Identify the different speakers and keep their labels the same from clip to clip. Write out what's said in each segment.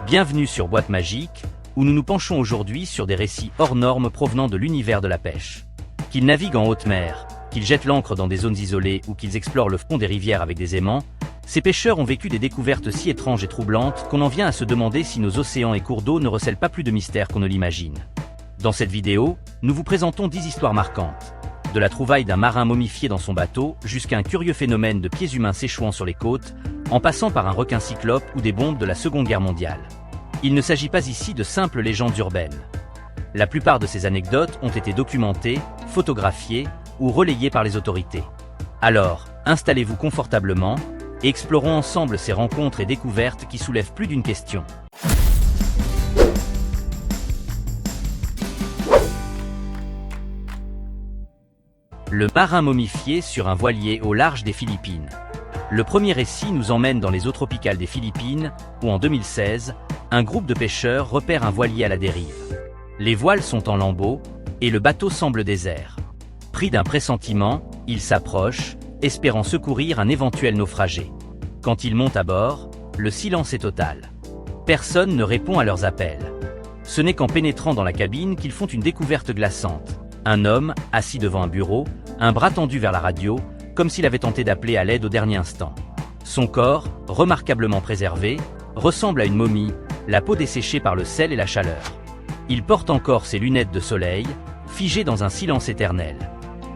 Speaker 1: Bienvenue sur Boîte Magique, où nous nous penchons aujourd'hui sur des récits hors normes provenant de l'univers de la pêche. Qu'ils naviguent en haute mer, qu'ils jettent l'ancre dans des zones isolées ou qu'ils explorent le fond des rivières avec des aimants, ces pêcheurs ont vécu des découvertes si étranges et troublantes qu'on en vient à se demander si nos océans et cours d'eau ne recèlent pas plus de mystères qu'on ne l'imagine. Dans cette vidéo, nous vous présentons 10 histoires marquantes. De la trouvaille d'un marin momifié dans son bateau, jusqu'à un curieux phénomène de pieds humains s'échouant sur les côtes, en passant par un requin cyclope ou des bombes de la Seconde Guerre mondiale. Il ne s'agit pas ici de simples légendes urbaines. La plupart de ces anecdotes ont été documentées, photographiées ou relayées par les autorités. Alors, installez-vous confortablement et explorons ensemble ces rencontres et découvertes qui soulèvent plus d'une question. Le marin momifié sur un voilier au large des Philippines. Le premier récit nous emmène dans les eaux tropicales des Philippines, où en 2016, un groupe de pêcheurs repère un voilier à la dérive. Les voiles sont en lambeaux, et le bateau semble désert. Pris d'un pressentiment, ils s'approchent, espérant secourir un éventuel naufragé. Quand ils montent à bord, le silence est total. Personne ne répond à leurs appels. Ce n'est qu'en pénétrant dans la cabine qu'ils font une découverte glaçante. Un homme, assis devant un bureau, un bras tendu vers la radio, comme s'il avait tenté d'appeler à l'aide au dernier instant. Son corps, remarquablement préservé, ressemble à une momie, la peau desséchée par le sel et la chaleur. Il porte encore ses lunettes de soleil, figé dans un silence éternel.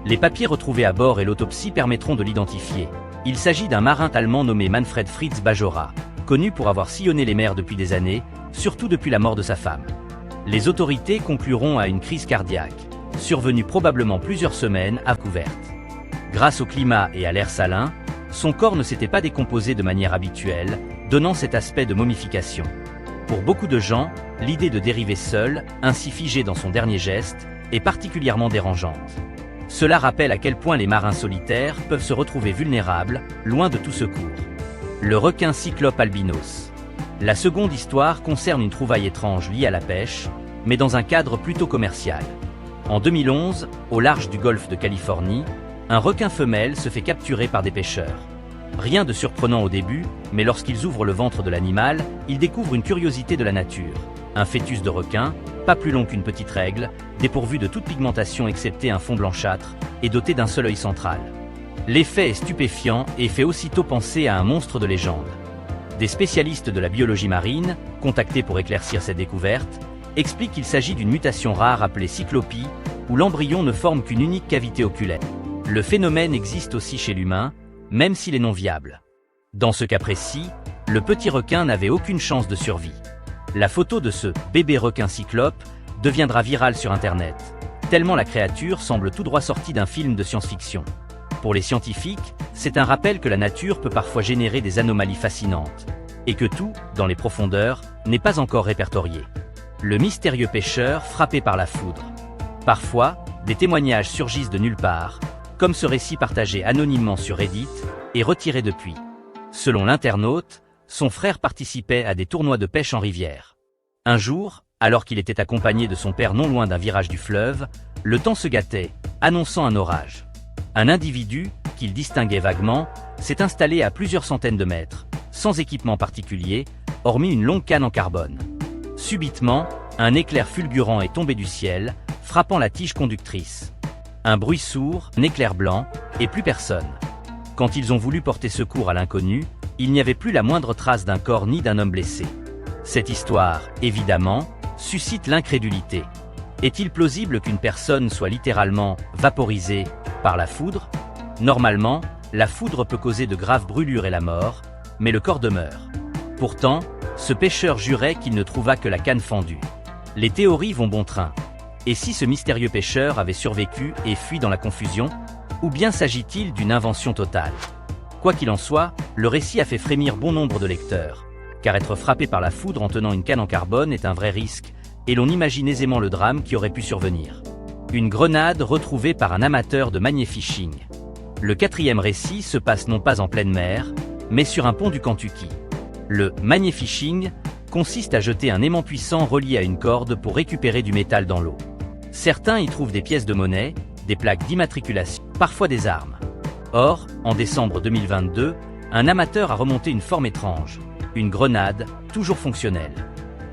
Speaker 1: Les papiers retrouvés à bord et l'autopsie permettront de l'identifier. Il s'agit d'un marin allemand nommé Manfred Fritz Bajora, connu pour avoir sillonné les mers depuis des années, surtout depuis la mort de sa femme. Les autorités concluront à une crise cardiaque, survenue probablement plusieurs semaines à couverte. Grâce au climat et à l'air salin, son corps ne s'était pas décomposé de manière habituelle, donnant cet aspect de momification. Pour beaucoup de gens, l'idée de dériver seul, ainsi figé dans son dernier geste, est particulièrement dérangeante. Cela rappelle à quel point les marins solitaires peuvent se retrouver vulnérables, loin de tout secours. Le requin cyclope albinos. La seconde histoire concerne une trouvaille étrange liée à la pêche, mais dans un cadre plutôt commercial. En 2011, au large du golfe de Californie, un requin femelle se fait capturer par des pêcheurs. Rien de surprenant au début, mais lorsqu'ils ouvrent le ventre de l'animal, ils découvrent une curiosité de la nature. Un fœtus de requin, pas plus long qu'une petite règle, dépourvu de toute pigmentation excepté un fond blanchâtre, et doté d'un seul œil central. L'effet est stupéfiant et fait aussitôt penser à un monstre de légende. Des spécialistes de la biologie marine, contactés pour éclaircir cette découverte, expliquent qu'il s'agit d'une mutation rare appelée cyclopie, où l'embryon ne forme qu'une unique cavité oculaire. Le phénomène existe aussi chez l'humain, même s'il est non viable. Dans ce cas précis, le petit requin n'avait aucune chance de survie. La photo de ce bébé requin cyclope deviendra virale sur Internet, tellement la créature semble tout droit sortie d'un film de science-fiction. Pour les scientifiques, c'est un rappel que la nature peut parfois générer des anomalies fascinantes, et que tout, dans les profondeurs, n'est pas encore répertorié. Le mystérieux pêcheur frappé par la foudre. Parfois, des témoignages surgissent de nulle part, comme ce récit partagé anonymement sur Reddit et retiré depuis. Selon l'internaute, son frère participait à des tournois de pêche en rivière. Un jour, alors qu'il était accompagné de son père non loin d'un virage du fleuve, le temps se gâtait, annonçant un orage. Un individu, qu'il distinguait vaguement, s'est installé à plusieurs centaines de mètres, sans équipement particulier, hormis une longue canne en carbone. Subitement, un éclair fulgurant est tombé du ciel, frappant la tige conductrice. Un bruit sourd, un éclair blanc, et plus personne. Quand ils ont voulu porter secours à l'inconnu, il n'y avait plus la moindre trace d'un corps ni d'un homme blessé. Cette histoire, évidemment, suscite l'incrédulité. Est-il plausible qu'une personne soit littéralement vaporisée par la foudre? Normalement, la foudre peut causer de graves brûlures et la mort, mais le corps demeure. Pourtant, ce pêcheur jurait qu'il ne trouva que la canne fendue. Les théories vont bon train. Et si ce mystérieux pêcheur avait survécu et fui dans la confusion? Ou bien s'agit-il d'une invention totale? Quoi qu'il en soit, le récit a fait frémir bon nombre de lecteurs, car être frappé par la foudre en tenant une canne en carbone est un vrai risque, et l'on imagine aisément le drame qui aurait pu survenir. Une grenade retrouvée par un amateur de magnéfishing. Le quatrième récit se passe non pas en pleine mer, mais sur un pont du Kentucky. Le magnéfishing consiste à jeter un aimant puissant relié à une corde pour récupérer du métal dans l'eau. Certains y trouvent des pièces de monnaie, des plaques d'immatriculation, parfois des armes. Or, en décembre 2022, un amateur a remonté une forme étrange, une grenade, toujours fonctionnelle.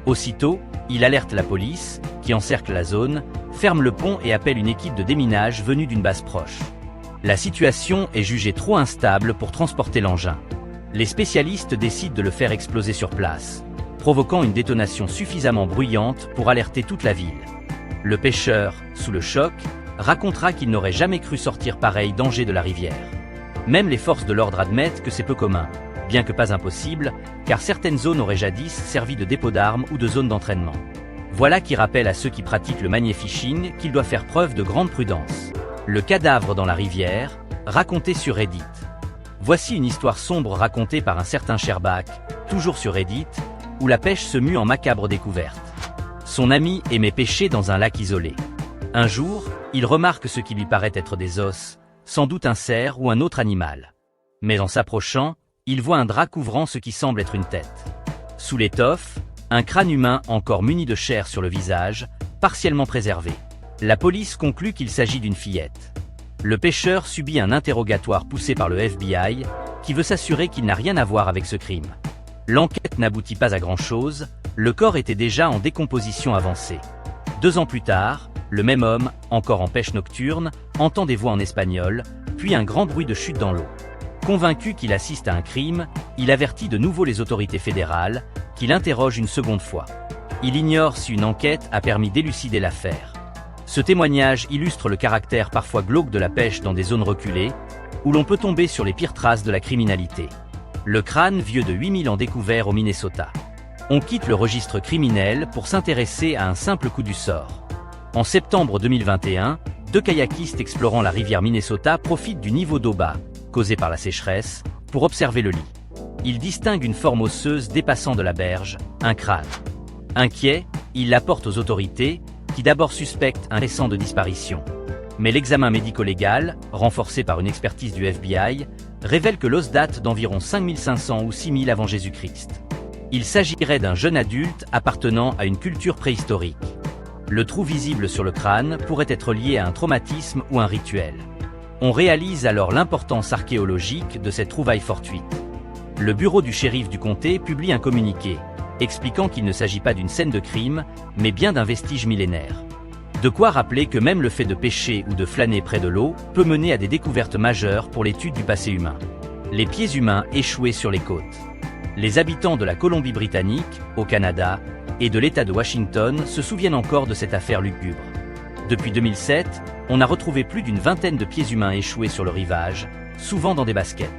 Speaker 1: Aussitôt, il alerte la police, qui encercle la zone, ferme le pont et appelle une équipe de déminage venue d'une base proche. La situation est jugée trop instable pour transporter l'engin. Les spécialistes décident de le faire exploser sur place, provoquant une détonation suffisamment bruyante pour alerter toute la ville. Le pêcheur, sous le choc, racontera qu'il n'aurait jamais cru sortir pareil danger de la rivière. Même les forces de l'ordre admettent que c'est peu commun, bien que pas impossible, car certaines zones auraient jadis servi de dépôt d'armes ou de zone d'entraînement. Voilà qui rappelle à ceux qui pratiquent le magnéfishing qu'ils doivent faire preuve de grande prudence. Le cadavre dans la rivière, raconté sur Reddit. Voici une histoire sombre racontée par un certain Sherbak, toujours sur Reddit, où la pêche se mue en macabre découverte. Son ami aimait pêcher dans un lac isolé. Un jour, il remarque ce qui lui paraît être des os, sans doute un cerf ou un autre animal. Mais en s'approchant, il voit un drap couvrant ce qui semble être une tête. Sous l'étoffe, un crâne humain encore muni de chair sur le visage, partiellement préservé. La police conclut qu'il s'agit d'une fillette. Le pêcheur subit un interrogatoire poussé par le FBI, qui veut s'assurer qu'il n'a rien à voir avec ce crime. L'enquête n'aboutit pas à grand-chose, le corps était déjà en décomposition avancée. 2 ans plus tard, le même homme, encore en pêche nocturne, entend des voix en espagnol, puis un grand bruit de chute dans l'eau. Convaincu qu'il assiste à un crime, il avertit de nouveau les autorités fédérales, qui l'interrogent une seconde fois. Il ignore si une enquête a permis d'élucider l'affaire. Ce témoignage illustre le caractère parfois glauque de la pêche dans des zones reculées, où l'on peut tomber sur les pires traces de la criminalité. Le crâne vieux de 8000 ans découvert au Minnesota. On quitte le registre criminel pour s'intéresser à un simple coup du sort. En septembre 2021, 2 kayakistes explorant la rivière Minnesota profitent du niveau d'eau bas, causé par la sécheresse, pour observer le lit. Ils distinguent une forme osseuse dépassant de la berge, un crâne. Inquiets, ils l'apportent aux autorités, qui d'abord suspectent un récent de disparition. Mais l'examen médico-légal, renforcé par une expertise du FBI, révèle que l'os date d'environ 5500 ou 6000 avant Jésus-Christ. Il s'agirait d'un jeune adulte appartenant à une culture préhistorique. Le trou visible sur le crâne pourrait être lié à un traumatisme ou un rituel. On réalise alors l'importance archéologique de cette trouvaille fortuite. Le bureau du shérif du comté publie un communiqué, expliquant qu'il ne s'agit pas d'une scène de crime, mais bien d'un vestige millénaire. De quoi rappeler que même le fait de pêcher ou de flâner près de l'eau peut mener à des découvertes majeures pour l'étude du passé humain. Les pieds humains échoués sur les côtes. Les habitants de la Colombie-Britannique, au Canada, et de l'État de Washington se souviennent encore de cette affaire lugubre. Depuis 2007, on a retrouvé plus d'une vingtaine de pieds humains échoués sur le rivage, souvent dans des baskets.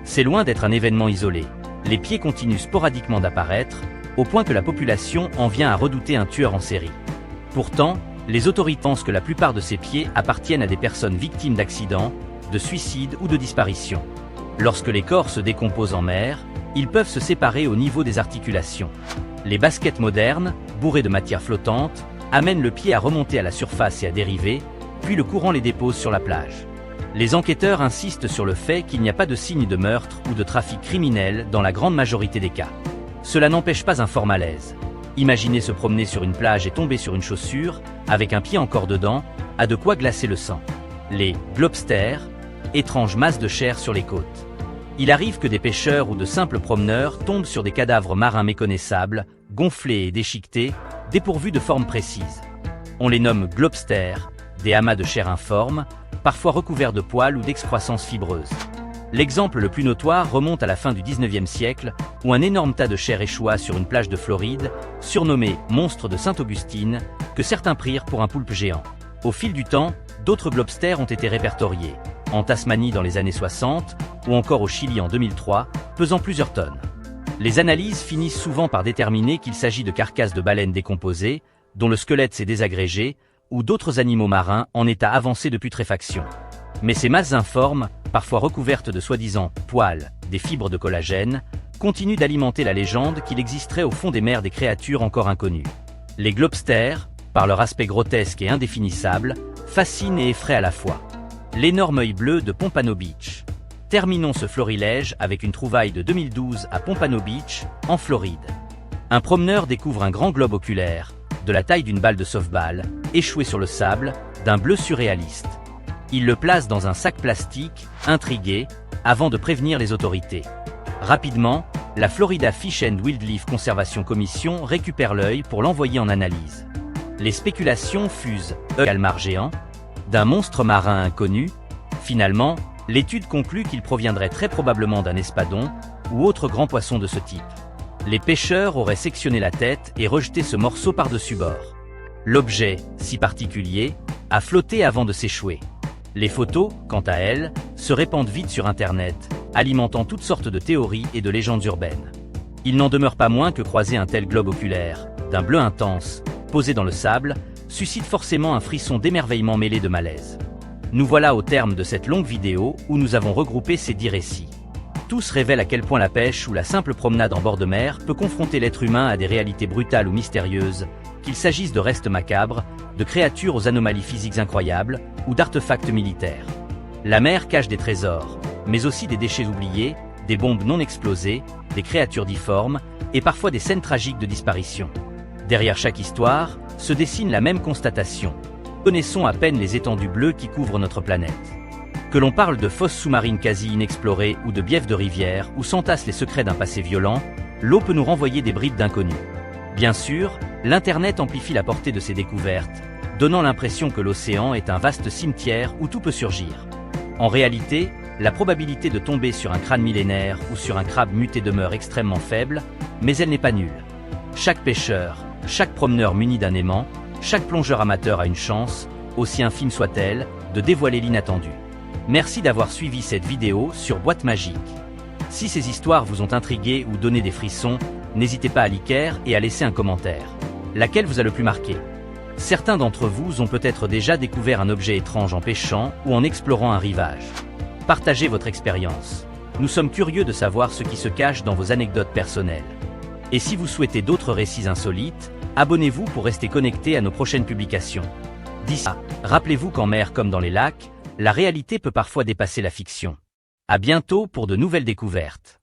Speaker 1: C'est loin d'être un événement isolé. Les pieds continuent sporadiquement d'apparaître, au point que la population en vient à redouter un tueur en série. Pourtant, les autorités pensent que la plupart de ces pieds appartiennent à des personnes victimes d'accidents, de suicides ou de disparitions. Lorsque les corps se décomposent en mer, ils peuvent se séparer au niveau des articulations. Les baskets modernes, bourrées de matière flottante, amènent le pied à remonter à la surface et à dériver, puis le courant les dépose sur la plage. Les enquêteurs insistent sur le fait qu'il n'y a pas de signe de meurtre ou de trafic criminel dans la grande majorité des cas. Cela n'empêche pas un fort malaise. Imaginez se promener sur une plage et tomber sur une chaussure, avec un pied encore dedans, a de quoi glacer le sang. Les globsters, étranges masses de chair sur les côtes. Il arrive que des pêcheurs ou de simples promeneurs tombent sur des cadavres marins méconnaissables, gonflés et déchiquetés, dépourvus de forme précise. On les nomme globsters, des amas de chair informes, parfois recouverts de poils ou d'excroissances fibreuses. L'exemple le plus notoire remonte à la fin du 19e siècle, où un énorme tas de chair échoua sur une plage de Floride, surnommé « monstre de Sainte-Augustine », que certains prirent pour un poulpe géant. Au fil du temps, d'autres globsters ont été répertoriés, en Tasmanie dans les années 60, ou encore au Chili en 2003, pesant plusieurs tonnes. Les analyses finissent souvent par déterminer qu'il s'agit de carcasses de baleines décomposées, dont le squelette s'est désagrégé, ou d'autres animaux marins en état avancé de putréfaction. Mais ces masses informes, parfois recouvertes de soi-disant poils, des fibres de collagène, continuent d'alimenter la légende qu'il existerait au fond des mers des créatures encore inconnues. Les globsters, par leur aspect grotesque et indéfinissable, fascinent et effraient à la fois. L'énorme œil bleu de Pompano Beach. Terminons ce florilège avec une trouvaille de 2012 à Pompano Beach, en Floride. Un promeneur découvre un grand globe oculaire, de la taille d'une balle de softball, échoué sur le sable, d'un bleu surréaliste. Il le place dans un sac plastique, intrigué, avant de prévenir les autorités. Rapidement, la Florida Fish and Wildlife Conservation Commission récupère l'œil pour l'envoyer en analyse. Les spéculations fusent calmar géant, d'un monstre marin inconnu. Finalement, l'étude conclut qu'il proviendrait très probablement d'un espadon ou autre grand poisson de ce type. Les pêcheurs auraient sectionné la tête et rejeté ce morceau par-dessus bord. L'objet, si particulier, a flotté avant de s'échouer. Les photos, quant à elles, se répandent vite sur Internet, alimentant toutes sortes de théories et de légendes urbaines. Il n'en demeure pas moins que croiser un tel globe oculaire, d'un bleu intense, posé dans le sable, suscite forcément un frisson d'émerveillement mêlé de malaise. Nous voilà au terme de cette longue vidéo où nous avons regroupé ces 10 récits. Tous révèlent à quel point la pêche ou la simple promenade en bord de mer peut confronter l'être humain à des réalités brutales ou mystérieuses, qu'il s'agisse de restes macabres, de créatures aux anomalies physiques incroyables ou d'artefacts militaires. La mer cache des trésors, mais aussi des déchets oubliés, des bombes non explosées, des créatures difformes et parfois des scènes tragiques de disparition. Derrière chaque histoire, se dessine la même constatation. Connaissons à peine les étendues bleues qui couvrent notre planète. Que l'on parle de fosses sous-marines quasi inexplorées ou de biefs de rivières où s'entassent les secrets d'un passé violent, l'eau peut nous renvoyer des bribes d'inconnus. Bien sûr, l'Internet amplifie la portée de ces découvertes, donnant l'impression que l'océan est un vaste cimetière où tout peut surgir. En réalité, la probabilité de tomber sur un crâne millénaire ou sur un crabe muté demeure extrêmement faible, mais elle n'est pas nulle. Chaque pêcheur, chaque promeneur muni d'un aimant, chaque plongeur amateur a une chance, aussi infime soit-elle, de dévoiler l'inattendu. Merci d'avoir suivi cette vidéo sur Boîte Magique. Si ces histoires vous ont intrigué ou donné des frissons, n'hésitez pas à liker et à laisser un commentaire. Laquelle vous a le plus marqué? Certains d'entre vous ont peut-être déjà découvert un objet étrange en pêchant ou en explorant un rivage. Partagez votre expérience. Nous sommes curieux de savoir ce qui se cache dans vos anecdotes personnelles. Et si vous souhaitez d'autres récits insolites, abonnez-vous pour rester connecté à nos prochaines publications. D'ici là, rappelez-vous qu'en mer comme dans les lacs, la réalité peut parfois dépasser la fiction. À bientôt pour de nouvelles découvertes.